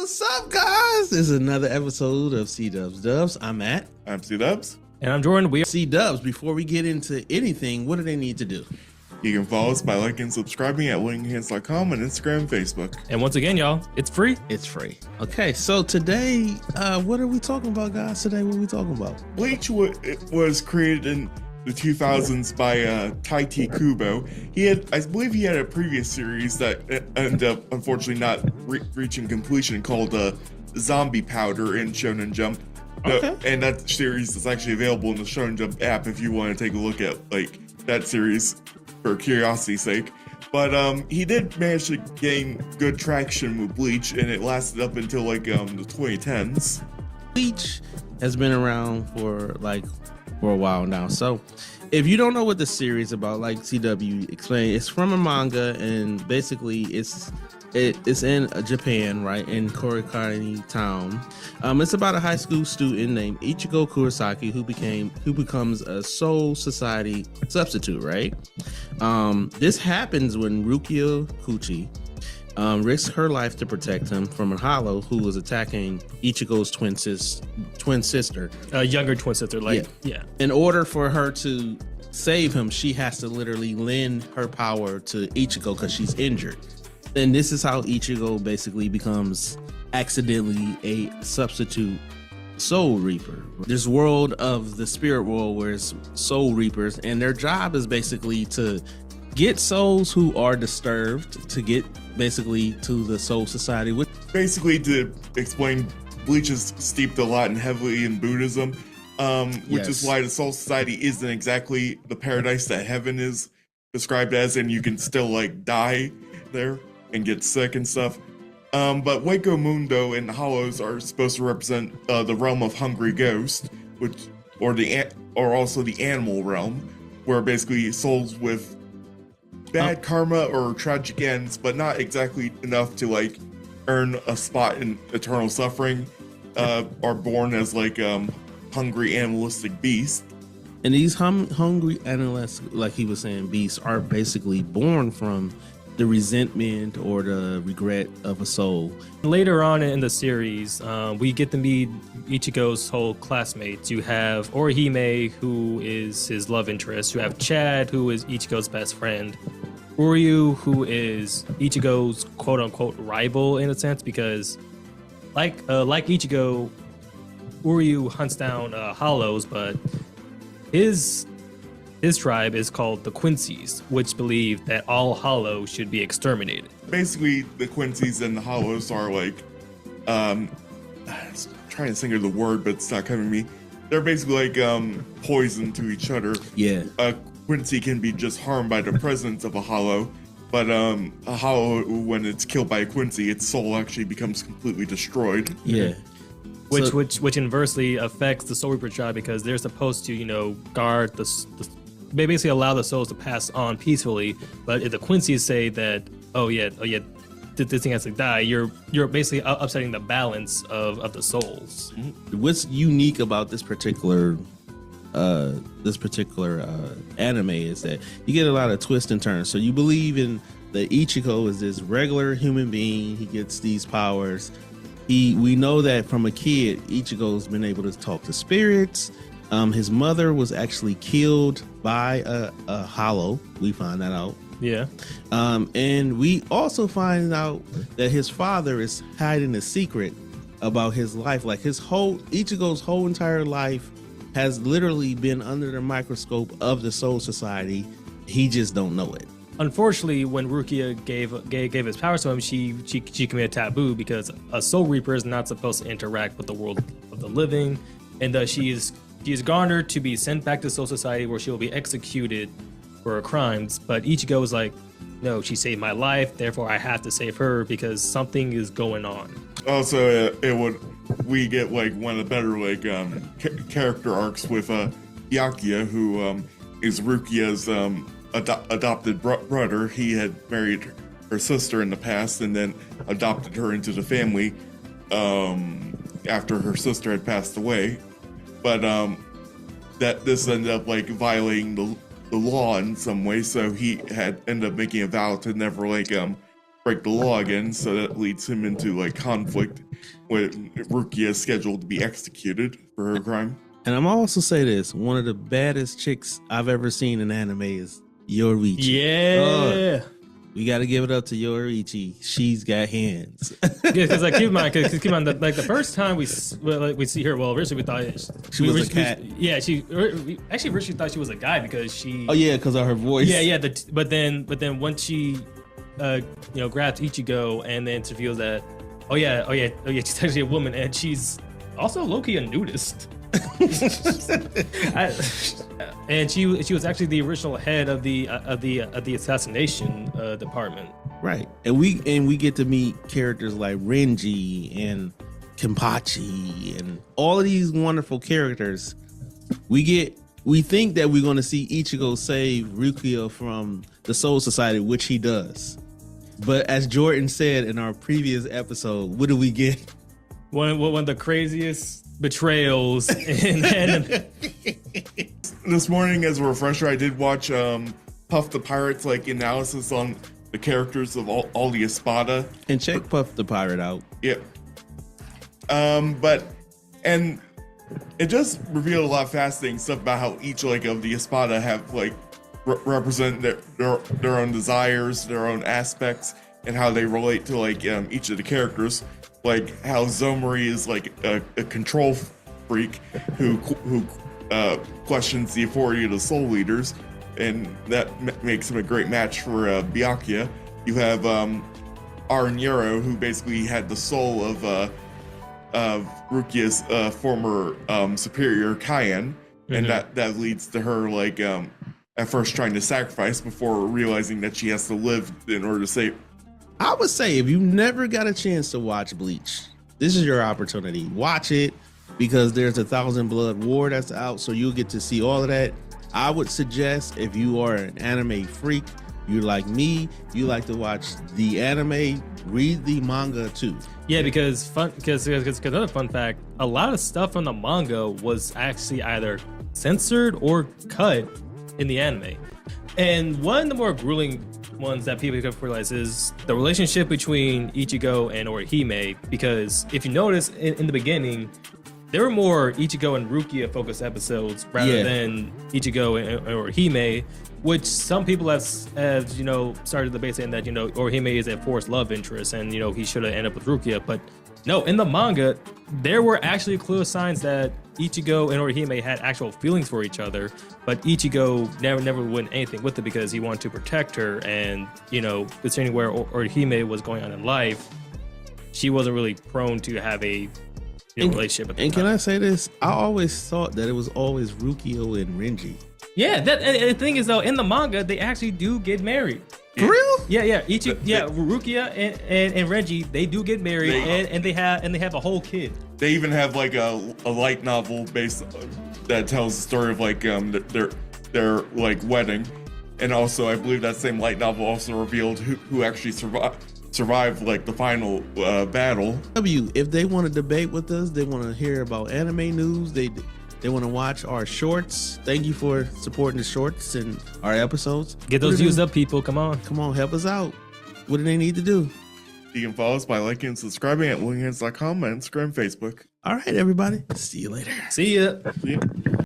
What's up, guys? This is another episode of CDUBBS DUBS. I'm Matt. I'm CDUBBS. And I'm Jordan. We are CDUBBS. Before we get into anything, what do they need to do? You can follow us by liking and subscribing at winninghans.com on Instagram and Facebook. And once again, y'all, it's free. It's free. Okay, so today, what are we talking about, guys? Today, what are we talking about? Bleach was created in the 2000s by Taichi Kubo. I believe he had a previous series that ended up, unfortunately, not reaching completion called Zombie Powder in Shonen Jump. Okay. And that series is actually available in the Shonen Jump app if you want to take a look at that series for curiosity's sake. But he did manage to gain good traction with Bleach, and it lasted up until the 2010s. Bleach has been around for a while now. So if you don't know what the series is about, like CW explained, it's from a manga, and basically it's in Japan, right, in Korikani town. It's about a high school student named Ichigo Kurosaki who becomes a Soul Society substitute, right? This happens when Rukia Kuchi risks her life to protect him from a hollow who was attacking Ichigo's twin sister. Younger twin sister, yeah. In order for her to save him, she has to literally lend her power to Ichigo because she's injured. And this is how Ichigo basically becomes accidentally a substitute Soul Reaper. This world of the spirit world where it's Soul Reapers, and their job is basically to get souls who are disturbed to get basically to the Soul Society. Basically, to explain, Bleach is steeped a lot and heavily in Buddhism, which is why the Soul Society isn't exactly the paradise that heaven is described as, and you can still die there and get sick and stuff. But Waco Mundo and the Hollows are supposed to represent the realm of hungry ghosts, or also the animal realm, where basically souls with bad karma or tragic ends, but not exactly enough to earn a spot in eternal suffering, are born as hungry animalistic beasts. And these hungry animalistic, like he was saying, beasts are basically born from the resentment or the regret of a soul. Later on in the series, we get to meet Ichigo's whole classmates. You have Orihime, who is his love interest. You have Chad, who is Ichigo's best friend. Uryu, who is Ichigo's quote-unquote rival in a sense, because like Ichigo, Uryu hunts down hollows, but his tribe is called the Quincy's, which believe that all hollows should be exterminated. Basically, the Quincy's and the hollows are trying to think of the word, but it's not coming to me. They're basically poison to each other. Yeah. A Quincy can be just harmed by the presence of a hollow, but a hollow, when it's killed by a Quincy, its soul actually becomes completely destroyed. Yeah. Which inversely affects the Soul Reaper tribe, because they're supposed to, guard they basically allow the souls to pass on peacefully. But if the Quincy's say that, oh yeah, this thing has to die, you're basically upsetting the balance of the souls. What's unique about this particular anime is that you get a lot of twists and turns. So you believe in that Ichigo is this regular human being. He gets these powers. We know that from a kid, Ichigo's been able to talk to spirits. His mother was actually killed by a hollow. We find that out. Yeah. And we also find out that his father is hiding a secret about his life. Ichigo's whole entire life has literally been under the microscope of the Soul Society. He just don't know it. Unfortunately, when Rukia gave his powers to him, she committed taboo, because a Soul Reaper is not supposed to interact with the world of the living, and she is garnered to be sent back to Soul Society, where she will be executed for her crimes. But Ichigo is like, no, she saved my life, therefore I have to save her because something is going on. Also, we get one of the better character arcs with Yakuya, who is Rukia's adopted brother. He had married her sister in the past and then adopted her into the family after her sister had passed away. But that this ended up like violating the law in some way, so he had ended up making a vow to never like break the law again, so that leads him into like conflict when Rukia is scheduled to be executed for her crime. And I'm also say this: one of the baddest chicks I've ever seen in anime is Yoruichi. Yeah. We got to give it up to Yoruichi. She's got hands. Yeah, because like keep in mind, like the first time we see her, well, originally we thought She was a cat. Yeah, she actually originally thought she was a guy because she. Oh yeah, because of her voice. Yeah. But then once she, grabbed Ichigo and then it reveals that, oh yeah, she's actually a woman and she's also low-key a nudist. And she was actually the original head of the assassination department. Right, and we get to meet characters like Renji and Kenpachi and all of these wonderful characters. We think that we're going to see Ichigo save Rukia from the Soul Society, which he does. But as Jordan said in our previous episode, what do we get? One of the craziest betrayals in anime. This morning, as a refresher, I did watch Puff the Pirate's analysis on the characters of all the Espada. And check Puff the Pirate out. Yep. And it just revealed a lot of fascinating stuff about how each of the Espada have represent their own desires, their own aspects, and how they relate to each of the characters. Like how Zomori is a control freak who questions the authority of the soul leaders, and that makes him a great match for Byakuya. You have Aranyero, who basically had the soul of Rukia's former superior Kaien, and that leads to her at first trying to sacrifice before realizing that she has to live in order to save. I would say if you never got a chance to watch Bleach, this is your opportunity. Watch it because there's a 1,000 Blood War that's out, so you'll get to see all of that. I would suggest if you are an anime freak, you're like me, you like to watch the anime, read the manga too. Yeah, because another fun fact, a lot of stuff from the manga was actually either censored or cut in the anime. And one of the more grueling ones that people have realized is the relationship between Ichigo and Orihime, because if you notice in the beginning, there were more Ichigo and Rukia focused episodes rather than Ichigo and Orihime, which some people have started the debate saying that Orihime is a forced love interest and he should have ended up with Rukia. But no, in the manga there were actually clear signs that Ichigo and Orihime had actual feelings for each other, but Ichigo never went anything with it because he wanted to protect her, and considering where Orihime was going on in life, she wasn't really prone to have a relationship. And can I say this? I always thought that it was always Rukio and Renji. Yeah, and the thing is though, in the manga they actually do get married. For real? Yeah. Rukia and Renji, they do get married, and they have a whole kid. They even have a light novel based that tells the story of their wedding, and also I believe that same light novel also revealed who actually survived the final battle. If they want to debate with us, they want to hear about anime news, they want to watch our shorts. Thank you for supporting the shorts and our episodes. Get those views up, people. Come on, help us out. What do they need to do? You can follow us by liking and subscribing at willinghands.com, and Instagram, Facebook. All right, everybody. See you later. See ya. See ya.